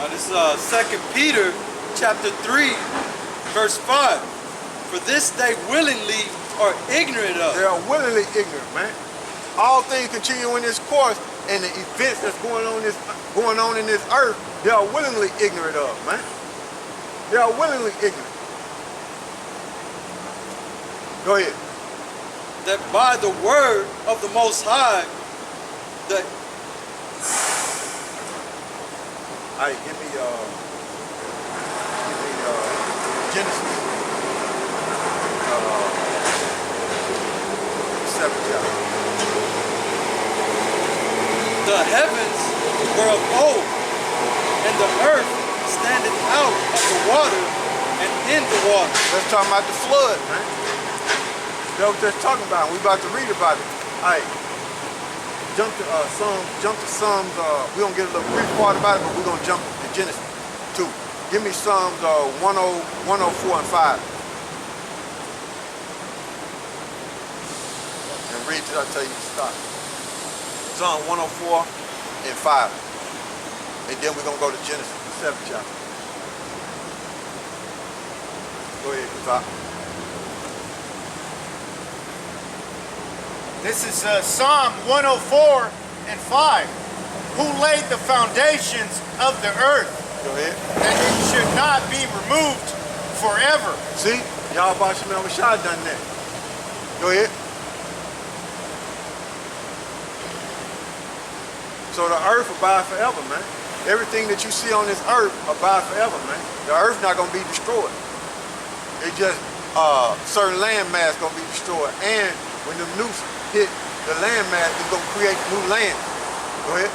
This is 2 Peter chapter 3, verse 5. For this they willingly are ignorant of. They are willingly ignorant, man. All things continue in this course, and the events that's going on in this earth, they are willingly ignorant of, man. They are willingly ignorant. Go ahead. That by the word of the Most High, that All right, give me Genesis 7 chapter. the heavens were of old, and the earth standeth out of the water and in the water. Let's talk about the flood, man. That's what they're talking about. We about to read about it. All right. Jump to Psalms. We're gonna get a little brief part about it, but we're gonna jump to Genesis 2. Give me Psalms 104 and 5. And read till I tell you to stop. Psalm 104 and 5. And then we're gonna go to Genesis, the 7th chapter. Go ahead, Kazak. This is Psalm 104 and 5. Who laid the foundations of the earth, Go ahead. that it should not be removed forever? See? YAHAWASHI done that. Go ahead. So the earth will abide forever, man. Everything that you see on this earth abide forever, man. The earth not gonna be destroyed. It just certain land mass gonna be destroyed. And when the nukes hit the land mass, it's gonna create new land. Go ahead.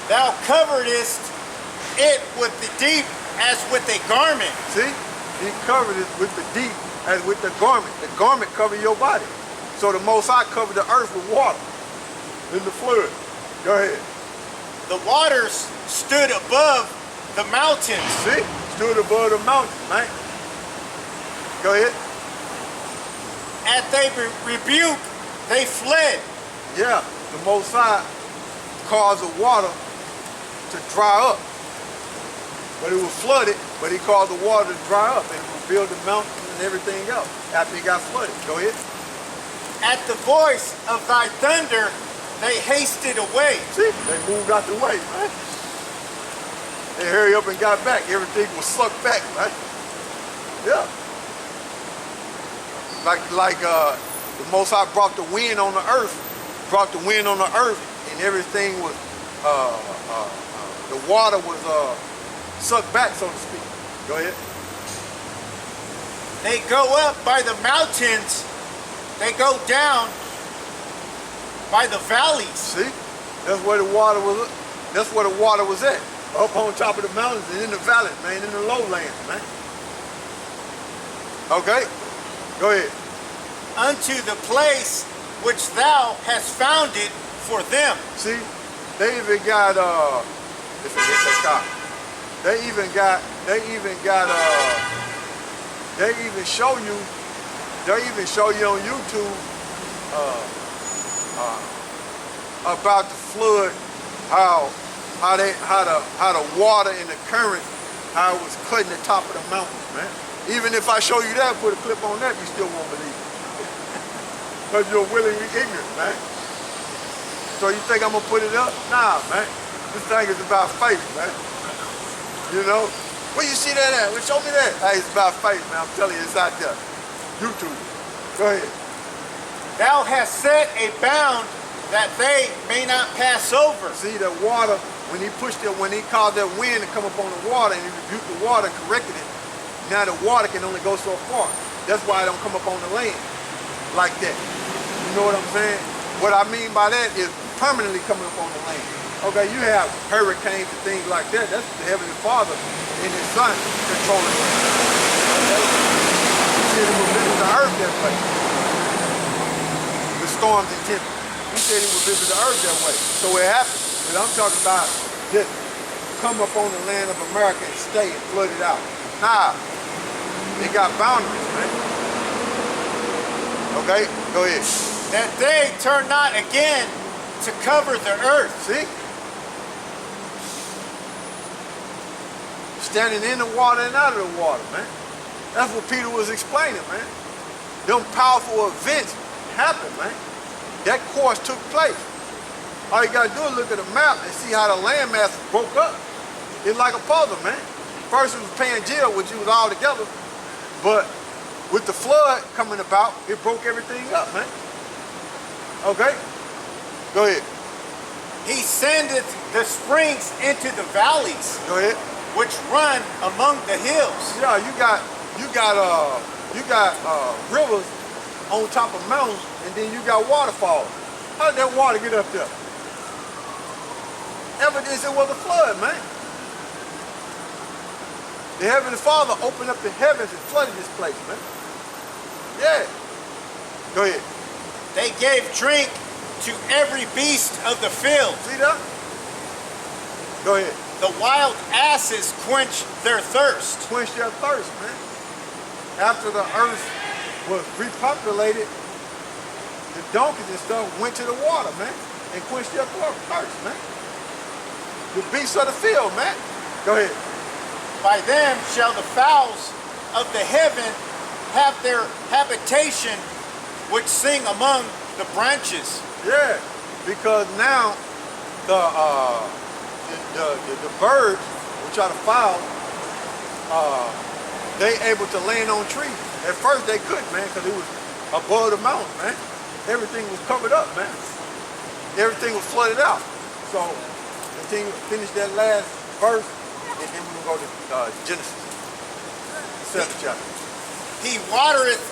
Thou coveredest it with the deep as with a garment. See? He covered it with the deep as with the garment. The garment covered your body. So the Most High covered the earth with water in the flood. Go ahead. The waters stood above the mountains. See? Stood above the mountains, man. Go ahead. At they rebuke, they fled. Yeah, the Most High caused the water to dry up. But it was flooded, but he caused the water to dry up and rebuild the mountains and everything else after it got flooded. Go ahead. At the voice of thy thunder, they hasted away. See, they moved out the way, man. They hurried up and got back. Everything was sucked back, right? Yeah. Like the Most High brought the wind on the earth, and everything was, the water was sucked back, so to speak. Go ahead. They go up by the mountains, they go down by the valleys. See, that's where the water was. That's where the water was at, up on top of the mountains and in the valleys, man, in the lowlands, man. Okay, go ahead. Unto the place which thou hast founded for them. See, they even got they even show you on YouTube about the flood, how the water and the current, how it was cutting the top of the mountains, man. Even if I show you that, put a clip on that, you still won't believe it. Because you're willingly ignorant, man. So you think I'm gonna put it up? Nah, man. This thing is about faith, man. You know? Where you see that at? Well, show me that. Hey, it's about faith, man. I'm telling you, it's out there. YouTube. Go ahead. Thou hast set a bound that they may not pass over. See, the water, when he caused that wind to come up on the water and he rebuked the water and corrected it, now the water can only go so far. That's why it don't come up on the land like that. You know what I'm saying? What I mean by that is permanently coming up on the land. Okay, you have hurricanes and things like that. That's the Heavenly Father and His Son controlling it. Okay? He said He will visit the earth that way. The storms and tempests. He said He would visit the earth that way. So it happened. But I'm talking about just come up on the land of America and stay and flood it out. Nah, they got boundaries, man. Okay, go ahead. That they turn not again to cover the earth. See? standing in the water and out of the water, man. That's what Peter was explaining, man. Them powerful events happened, man. That course took place. All you gotta do is look at the map and see how the landmass broke up. It's like a puzzle, man. First it was Pangea, which was all together, but with the flood coming about, it broke everything up, man. Okay? Go ahead. He sendeth the springs into the valleys, Go ahead. which run among the hills. Yeah, you got rivers on top of mountains, and then you got waterfalls. How did that water get up there? Evidence it was a flood, man. The Heavenly Father opened up the heavens and flooded this place, man. Yeah. Go ahead. They gave drink to every beast of the field. See that? Go ahead. The wild asses quenched their thirst. Quench their thirst, man. After the earth was repopulated, the donkeys and stuff went to the water, man, and quenched their thirst, man. The beasts of the field, man. Go ahead. By them shall the fowls of the heaven have their habitation, which sing among the branches. Yeah, because now the birds, which are the fowls, they able to land on trees. At first they couldn't, man, because it was above the mountain, man. Everything was covered up, man. Everything was flooded out. So, continue, finish that last verse, and then we're going to go to Genesis, 7th chapter. He watereth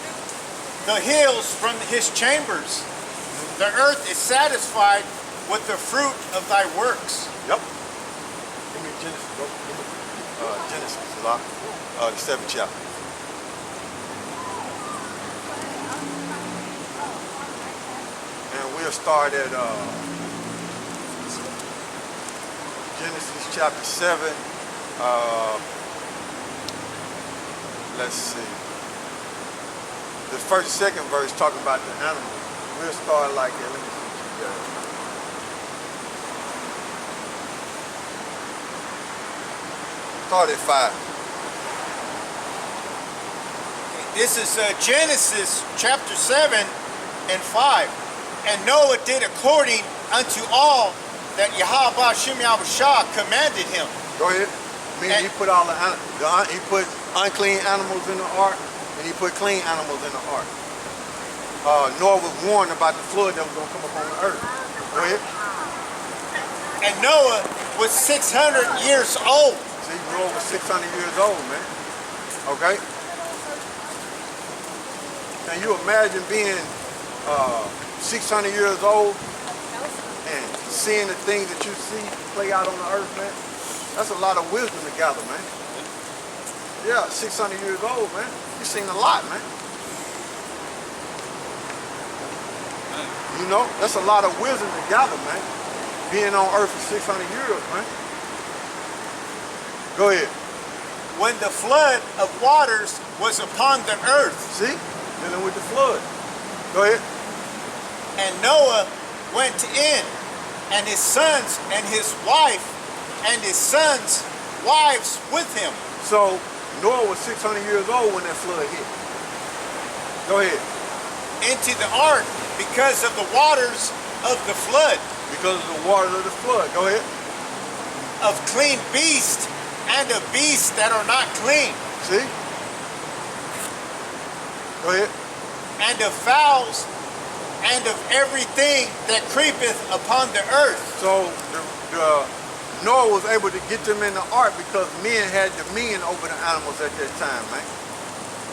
the hills from his chambers. The earth is satisfied with the fruit of thy works. Yep. Give me Genesis, go. Give me Genesis, the 7th chapter. And we'll start at Genesis chapter 7. Let's see. The second verse talking about the animals. We'll start like that. Let me see what you got. Start at 5. This is Genesis chapter 7 and 5. And Noah did according unto all that YAHAWASHI commanded him. Go ahead. Meaning he put all he put unclean animals in the ark, and he put clean animals in the ark. Noah was warned about the flood that was going to come upon the earth. Go ahead. And Noah was 600 years old. See, Noah was 600 years old, man. Okay? Can you imagine being 600 years old and seeing the things that you see play out on the earth, man? That's a lot of wisdom to gather, man. Yeah, 600 years old, man. You've seen a lot, man. You know, that's a lot of wisdom to gather, man. Being on earth for 600 years, man. Go ahead. When the flood of waters was upon the earth. See? Dealing with the flood. Go ahead. And Noah went in, and his sons and his wife and his sons' wives with him. So Noah was 600 years old when that flood hit. Go ahead. Into the ark because of the waters of the flood. Because of the waters of the flood. Go ahead. Of clean beasts and of beasts that are not clean. See? Go ahead. And of fowls and of everything that creepeth upon the earth. So Noah was able to get them in the ark because men had dominion over the animals at that time, man.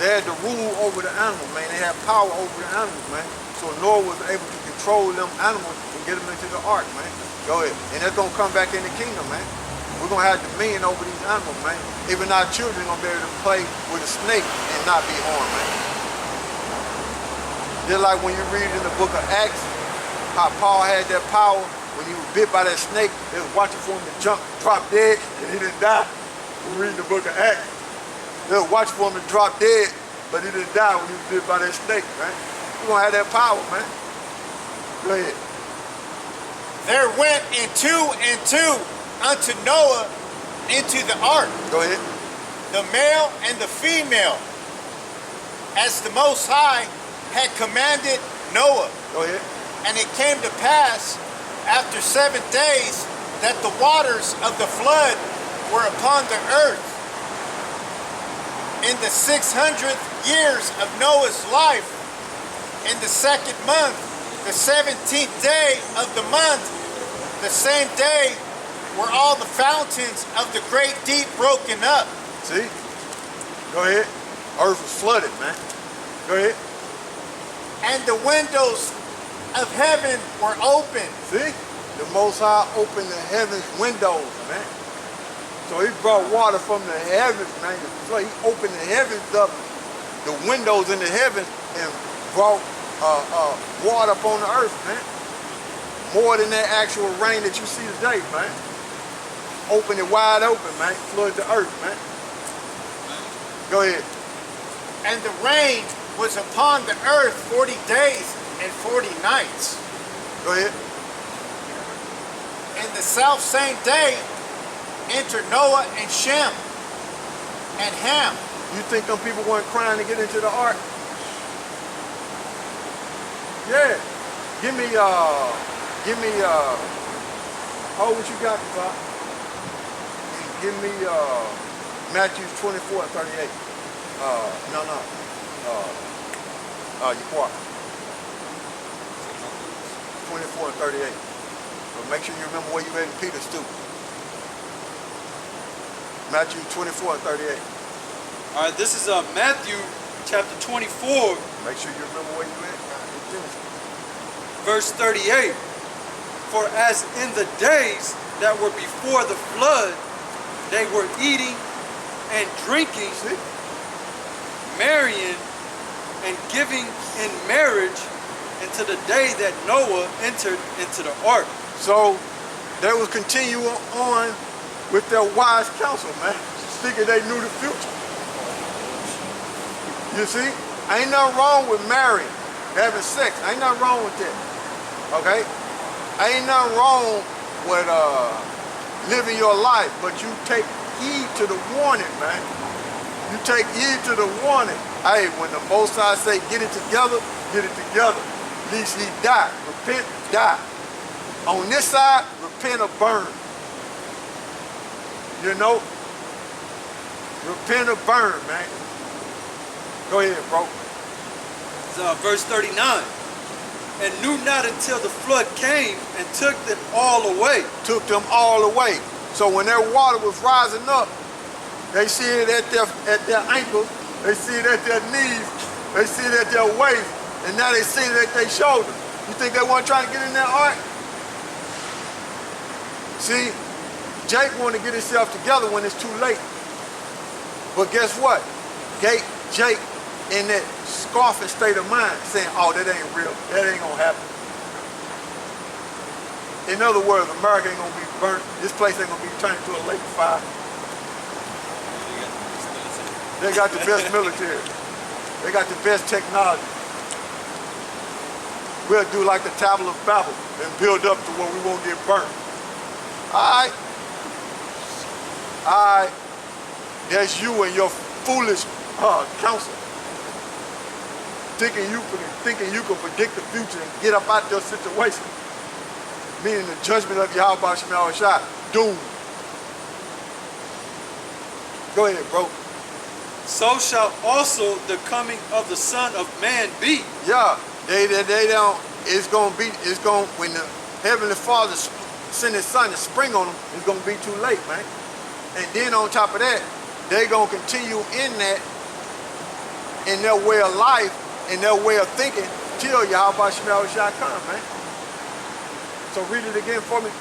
They had the rule over the animals, man. They had power over the animals, man. So Noah was able to control them animals and get them into the ark, man. Go ahead. And that's going to come back in the kingdom, man. We're going to have dominion over these animals, man. Even our children are going to be able to play with a snake and not be harmed, man. Just like when you read in the book of Acts, how Paul had that power. When he was bit by that snake, they was watching for him to drop dead, and he didn't die. We read the book of Acts. They was watching for him to drop dead, but he didn't die when he was bit by that snake, man. We're going to have that power, man. Go ahead. There went in two and two unto Noah into the ark. Go ahead. the male and the female, as the Most High had commanded Noah. Go ahead. And it came to pass after 7 days that the waters of the flood were upon the earth. In the 600th years of Noah's life, in the 2nd month, the 17th day of the month, the same day were all the fountains of the great deep broken up. See? Go ahead. Earth was flooded, man. Go ahead. And the windows of heaven were open. See? The Most High opened the heavens windows, man. So he brought water from the heavens, man. So he opened the heavens up, the windows in the heavens, and brought water upon the earth, man. More than that actual rain that you see today, man. Open it wide open, man. Flood the earth, man. Go ahead. And the rain was upon the earth 40 days and 40 nights. Go ahead. And the self same day entered Noah and Shem and Ham. You think them people weren't crying to get into the ark? Yeah. Give me, oh, what you got, Bob? Give me, Matthew 24 and 38. Yahuawah. 24 and 38. So make sure you remember where you at in Peter's too. Matthew 24 and 38. All right, this is Matthew chapter 24, Make sure you remember where you at in Genesis. verse 38. For as in the days that were before the flood, they were eating and drinking, See? marrying and giving in marriage until the day that Noah entered into the ark. So they was continuing on with their wise counsel, man. Thinking they knew the future. You see? Ain't nothing wrong with marrying, having sex. Ain't nothing wrong with that. Okay? Ain't nothing wrong with living your life, but you take heed to the warning, man. You take heed to the warning. Hey, when the Most High say get it together, get it together. Lest he die. Repent, die. On this side, repent or burn. You know? Repent or burn, man. Go ahead, bro. It's, verse 39. And knew not until the flood came and took them all away. Took them all away. So when their water was rising up, they see it at their ankles, they see it at their knees, they see it at their waist, and now they see it at their shoulders. You think they weren't trying to get in that ark? See, Jake wanted to get himself together when it's too late. But guess what? Jake in that scoffing state of mind saying, oh, that ain't real. That ain't gonna happen. In other words, America ain't gonna be burnt. This place ain't gonna be turned into a lake of fire. They got the best military. They got the best technology. We'll do like the Tower of Babel and build up to where we won't get burnt. All right. That's you and your foolish counsel. Thinking you can predict the future and get up out your situation. Meaning the judgment of YAHAWASHI, doom. Go ahead, bro. So shall also the coming of the Son of Man be. Yeah, they don't. When the Heavenly Father send His Son to spring on them, it's gonna be too late, man. And then on top of that, they gonna continue in their way of life, in their way of thinking, till YAHAWASHI come, man. So read it again for me.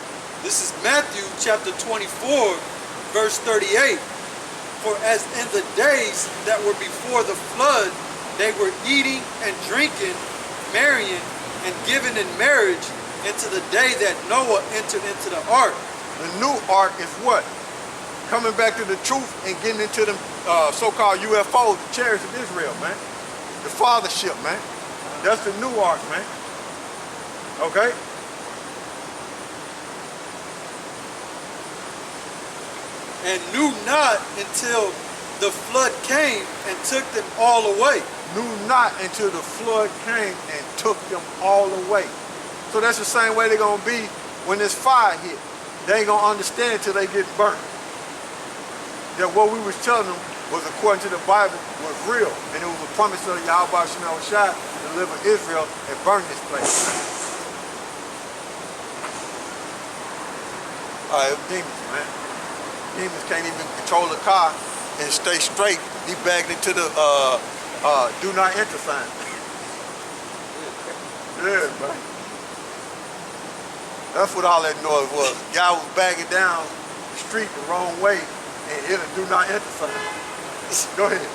This is Matthew chapter 24, verse 38. For as in the days that were before the flood, they were eating and drinking, marrying, and giving in marriage into the day that Noah entered into the ark. The new ark is what? Coming back to the truth and getting into them so-called UFOs, the chariots of Israel, man. The fathership, man. That's the new ark, man. Okay? And knew not until the flood came and took them all away. Knew not until the flood came and took them all away. So that's the same way they're going to be when this fire hit. They ain't going to understand until they get burnt. That what we was telling them was, according to the Bible, was real. And it was a promise of YAHAWASHI to deliver Israel and burn this place. All right, demons, man. Demons can't even control the car and stay straight. He bagged into the do not enter sign. Yeah, man. That's what all that noise was. Y'all was bagging down the street the wrong way and hit a do not enter sign. Go ahead.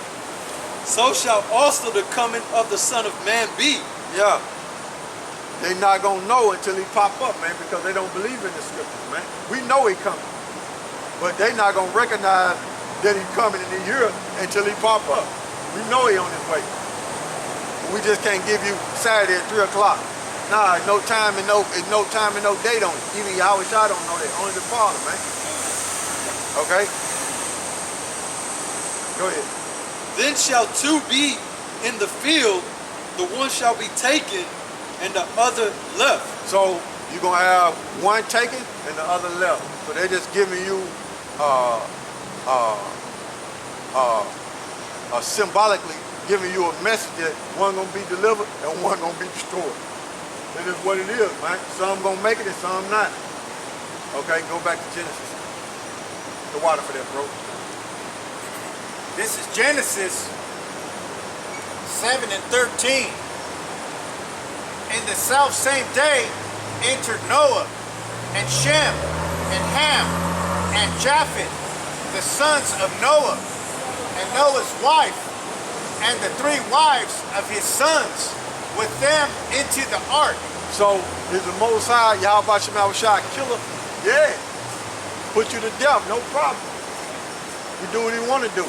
So shall also the coming of the Son of Man be. Yeah. They not gonna know until he pop up, man, because they don't believe in the scriptures, man. We know he coming, but they not gonna recognize that he coming in the year until he pop up. We know he on his way. We just can't give you Saturday at 3 o'clock. Nah, no time and no time and no date on it. Even YAHAWASHI don't know that. Only the Father, man. Okay? Go ahead. Then shall two be in the field, the one shall be taken and the other left. So you're gonna have one taken and the other left. So they're just giving you symbolically giving you a message that one gonna be delivered and one gonna be destroyed. That is what it is, man. Some gonna make it and some not. Okay, go back to Genesis. The water for that, bro. This is Genesis 7 and 13. In the self same day entered Noah and Shem and Ham and Japheth, the sons of Noah, and Noah's wife, and the 3 wives of his sons with them into the ark. So is the Most High YAHAWASHI killer? Yeah. Put you to death, no problem. You do what he want to do.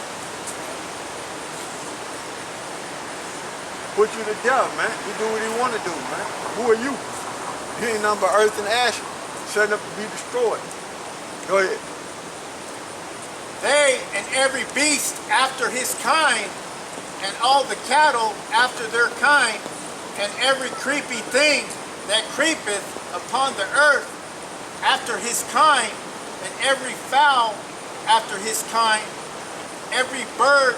Put you to death, man. You do what he want to do, man. Who are you? You ain't nothing but earth and ash, setting up to be destroyed. Go ahead. They and every beast after his kind, and all the cattle after their kind, and every creepy thing that creepeth upon the earth after his kind, and every fowl after his kind, every bird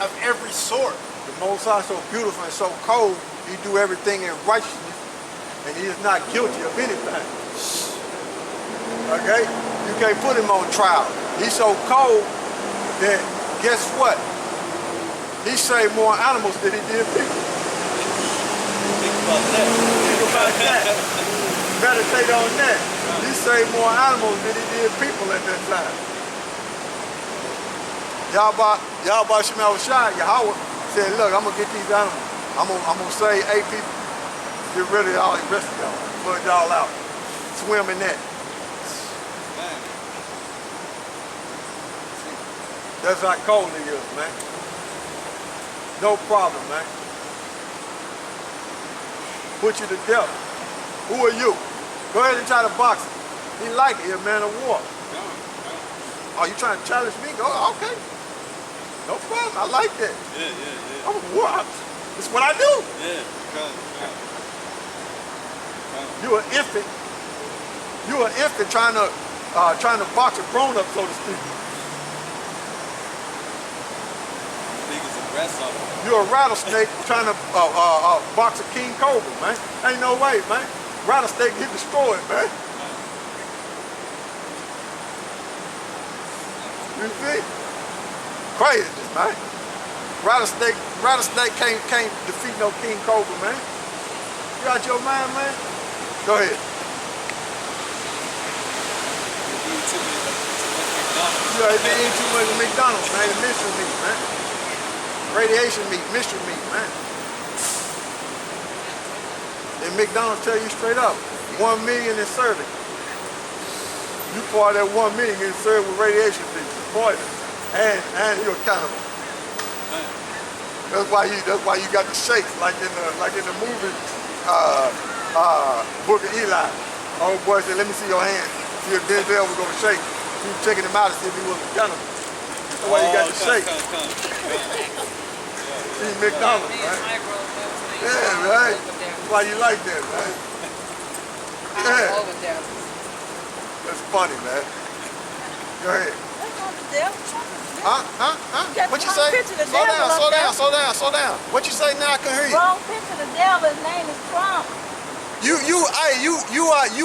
of every sort. The Most High so beautiful and so cold, he do everything in righteousness, and he is not guilty of anything. Okay? You can't put him on trial. He's so cold that, guess what? He saved more animals than he did people. Think about that. Think about that. Meditate on that. He saved more animals than he did people at that time. YAHAWASHI, Yahweh, said, look, I'm gonna get these animals. I'm gonna save 8 people. Get rid of all the rest of y'all. Flood y'all out. Swim in that. Man. That's how cold he is, man. No problem, man. Put you to death. Who are you? Go ahead and try to box him. He like it, he a man of war. Oh, you trying to challenge me? Go, okay. No problem, I like that. Yeah. I'm a war. It's what I do. Yeah. You an infant. You an infant trying to box a grown up, so to speak. Big as a grasshopper. You're a rattlesnake trying to box a king cobra, man. Ain't no way, man. Rattlesnake get destroyed, man. You see? Craziness, man. Rattlesnake can't defeat no king cobra, man. You out your mind, man? Go ahead. You ain't been eating too much of McDonald's, man. The mystery meat, man. Radiation meat, mystery meat, man. And McDonald's tell you straight up, 1 million is serving. You part of that 1 million getting served with radiation meat, poison, and you're accountable. That's why you got the shakes like in the movie Book of Eli. Old boy said, let me see your hand. See if Denzel was gonna shake. He was checking him out to see if he was accountable. That's why you got the shake. Come. See McDonald's, right? Yeah, right. Why you like that, man? Yeah. That's funny, man. Go ahead. Huh? What you say? Slow down. What you say now? I can hear you. Wrong picture. The devil. His name is Trump. You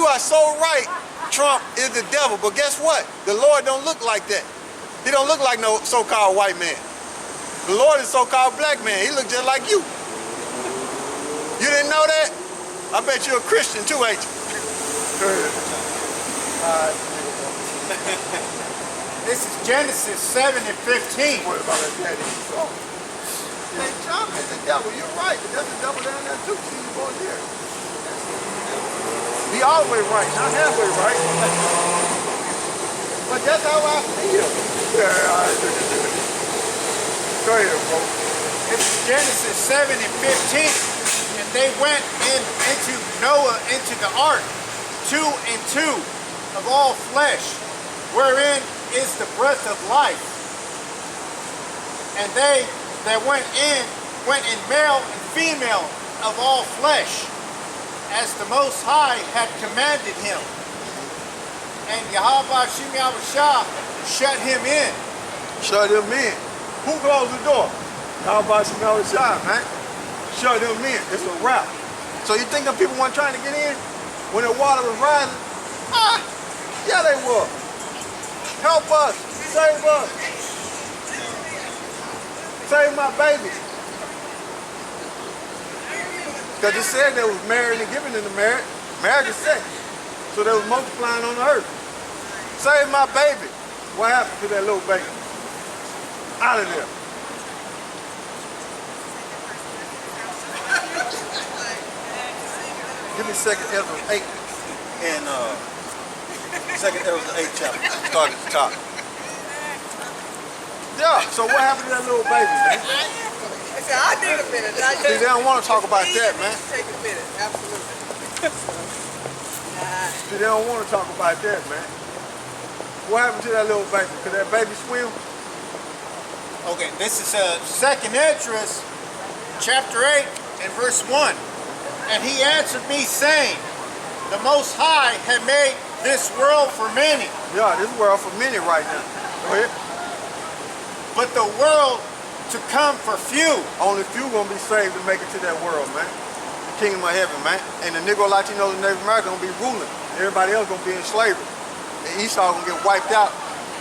are so right. Trump is the devil, but guess what? The Lord don't look like that. He don't look like no so-called white man. The Lord is so-called black man. He look just like you. You didn't know that? I bet you're a Christian too, ain't you? This is Genesis 7 and 15. What about that daddy? Hey, Trump is the devil. You're right. There's the devil down there too. See you both here. Be all the way right, not halfway right. But that's how I feel. Yeah, go ahead, bro. This is Genesis 7 and 15. And they went into Noah into the ark, 2 and 2 of all flesh, wherein is the breath of life. And they that went in male and female of all flesh, as the Most High had commanded him. And YAHAWASHI shut him in. Shut him in. Who closed the door? YAHAWASHI, man. Shut him in. It's a wrap. So you think them people weren't trying to get in when the water was rising? Yeah, they were. Help us. Save us. Save my baby. Because it said they was married and giving in the marriage. Marriage is sex. So they was multiplying on the earth. Save my baby. What happened to that little baby? Out of there. Give me 2nd Ezra 8 and 2nd Ezra 8 chapter. Start at the top. Yeah, so what happened to that little baby, man? I need a minute. See, they don't want to talk about that, man. Take a minute, absolutely. See, they don't want to talk about that, man. What happened to that little baby? Could that baby swim? Okay, this is 2nd Ezra, chapter 8 and verse 1. And he answered me, saying, the Most High had made this world for many. Yeah, this world for many right now. Go ahead. But the world to come for few. Only few gonna be saved to make it to that world, man. The kingdom of heaven, man. And the Negro, Latinos, and Native Americans gonna be ruling. Everybody else gonna be in slavery. And Esau gonna get wiped out.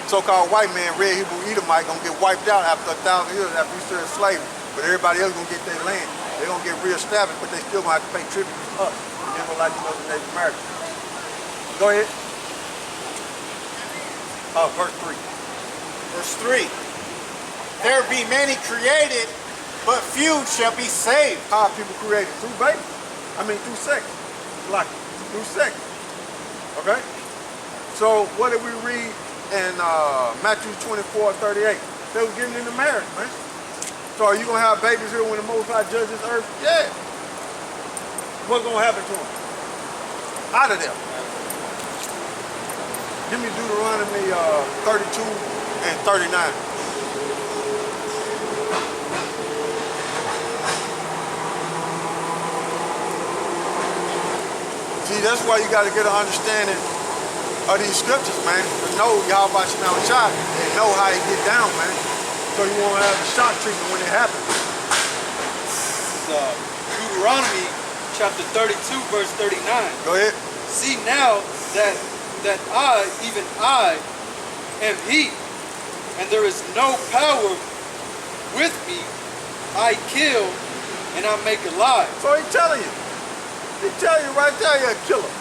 So-called white man, red Hebrew Edomite, gonna get wiped out after 1,000 years after he served slavery. But everybody else gonna get their land. They're gonna get reestablished, but they still gonna have to pay tribute to us, the Negro, Latinos, and Native Americans. Go ahead. Verse 3. Verse 3. There be many created, but few shall be saved. How are people created? Through babies. Through sex. Like, through sex. Okay? So, what did we read in Matthew 24:38? They was getting into marriage, man. So, are you going to have babies here when the Most High judges this earth? Yeah. What's going to happen to them? Out of there. Give me Deuteronomy 32 and 39. See, that's why you got to get an understanding of these scriptures, man. To know YAHAWASHI and know how they get down, man. So you won't have the shock treatment when it happens. Deuteronomy chapter 32, verse 39. Go ahead. See now that I, even I, am he, and there is no power with me. I kill and I make alive. So he's telling you. He tell you right there he's a killer.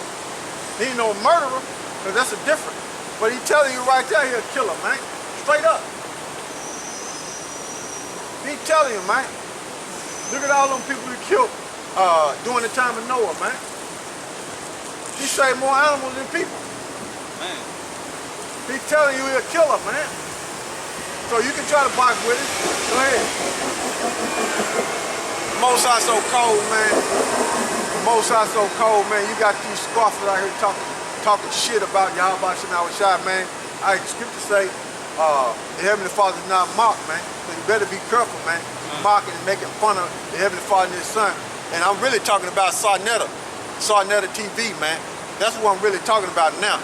He ain't no murderer, because that's a difference. But he telling you right there he's a killer, man. Straight up. He telling you, man. Look at all them people he killed during the time of Noah, man. He saved more animals than people. Man. He's telling you he's a killer, man. So you can try to box with it. Go ahead. Most High so cold, man. Most High so cold, man. You got these scoffers out here talking shit about YAHAWASHI, man. The scripture say, the Heavenly Father's not mocked, man. So you better be careful, man. Mocking and making fun of the Heavenly Father and His Son. And I'm really talking about Sarnetta TV, man. That's what I'm really talking about now.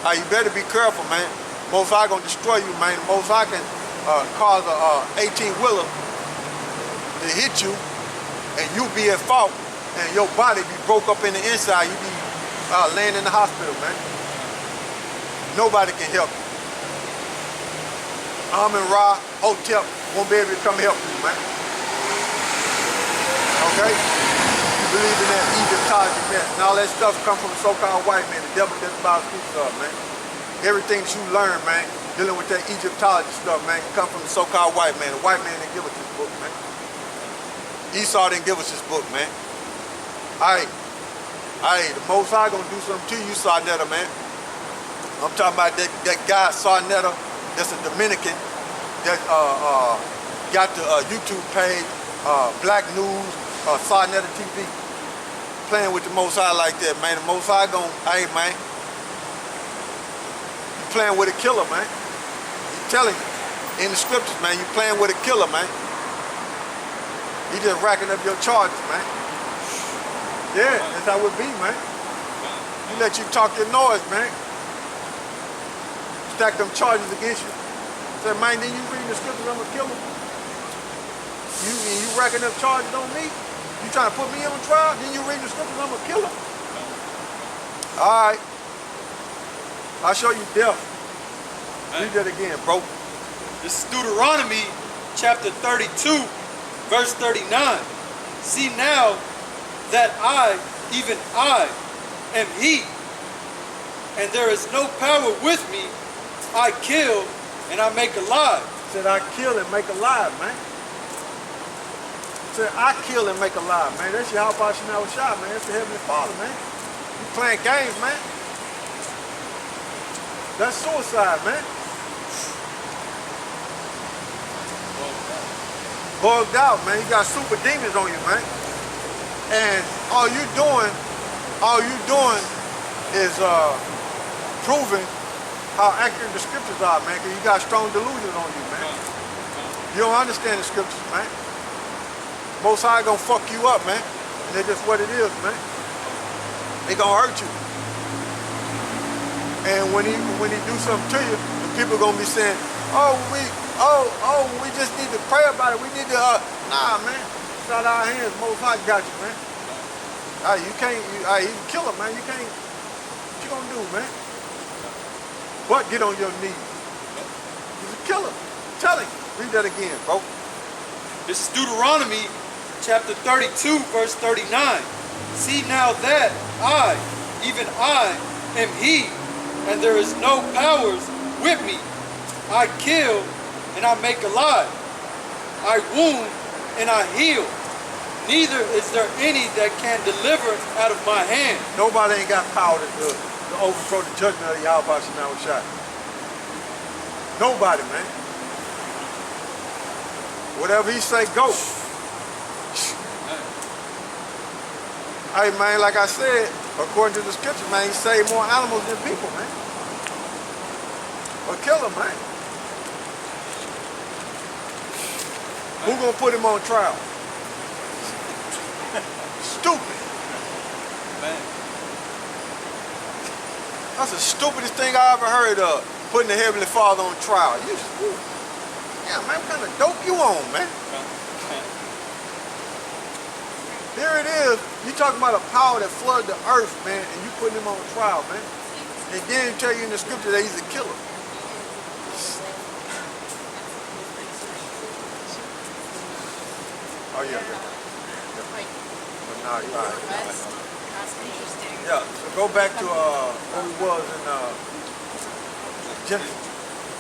You better be careful, man. Most High gonna destroy you, man. Most High can cause a 18-wheeler to hit you, and you be at fault, and your body be broke up in the inside. You be laying in the hospital, man. Nobody can help you. Amin Ra, Hotep won't be able to come help you, man. Okay? You believe in that Egyptology mess, and all that stuff come from the so-called white man. The devil just about speaks of, man. Everything that you learn, man, dealing with that Egyptology stuff, man, come from the so-called white man. The white man didn't give us this book, man. Esau didn't give us this book, man. The Most High gonna do something to you, Sarnetta, man. I'm talking about that guy, Sarnetta, that's a Dominican, that got the YouTube page, Black News, Sarnetta TV, playing with the Most High like that, man. The Most High gonna, man, you playing with a killer, man. He's telling you in the scriptures, man, you playing with a killer, man. He just racking up your charges, man. Yeah, that's how it be, man. You let you talk your noise, man. Stack them charges against you. Say, man, then you reading the scriptures, I'm gonna kill him. You racking up charges on me? You trying to put me on trial? Then you reading the scriptures, I'm gonna kill him. All right. I'll show you death. Read that again, bro. This is Deuteronomy chapter 32, verse 39. See now that I, even I, am He, and there is no power with me. I kill and I make alive. Said I kill and make alive, man. Said I kill and make alive, man. That's YAHAWASHI, man. That's the Heavenly Father, man. You playing games, man. That's suicide, man. Bugged out, man. You got super demons on you, man. And all you doing is proving how accurate the scriptures are, man, because you got strong delusions on you, man. You don't understand the scriptures, man. Most High gonna fuck you up, man. And that's just what it is, man. They gonna hurt you. And when he do something to you, the people gonna be saying, we just need to pray about it. We need to, nah, man. It's out of our hands. Most High got you, man. You can't, you kill him, man. You can't, what you gonna do, man? But get on your knees. He's a killer. Tell him. Read that again, bro. This is Deuteronomy chapter 32, verse 39. See now that I, even I, am He, and there is no powers with me. I kill and I make alive. I wound and I heal. Neither is there any that can deliver out of my hand. Nobody ain't got power to overthrow the judgment of YAHAWASHI. Nobody, man. Whatever he say, go. Hey, man, like I said, according to the scripture, man, he saved more animals than people, man. Or kill him, man. Who gonna put him on trial? Stupid. Man. That's the stupidest thing I ever heard of, putting the Heavenly Father on trial. Yeah, man, what kind of dope you on, man? Here it is, you talking about a power that flooded the earth, man, and you putting him on trial, man. And then tell you in the scripture that he's a killer. Oh, yeah. But nah, you're right. That's interesting. Yeah, so go back to where we was in Genesis.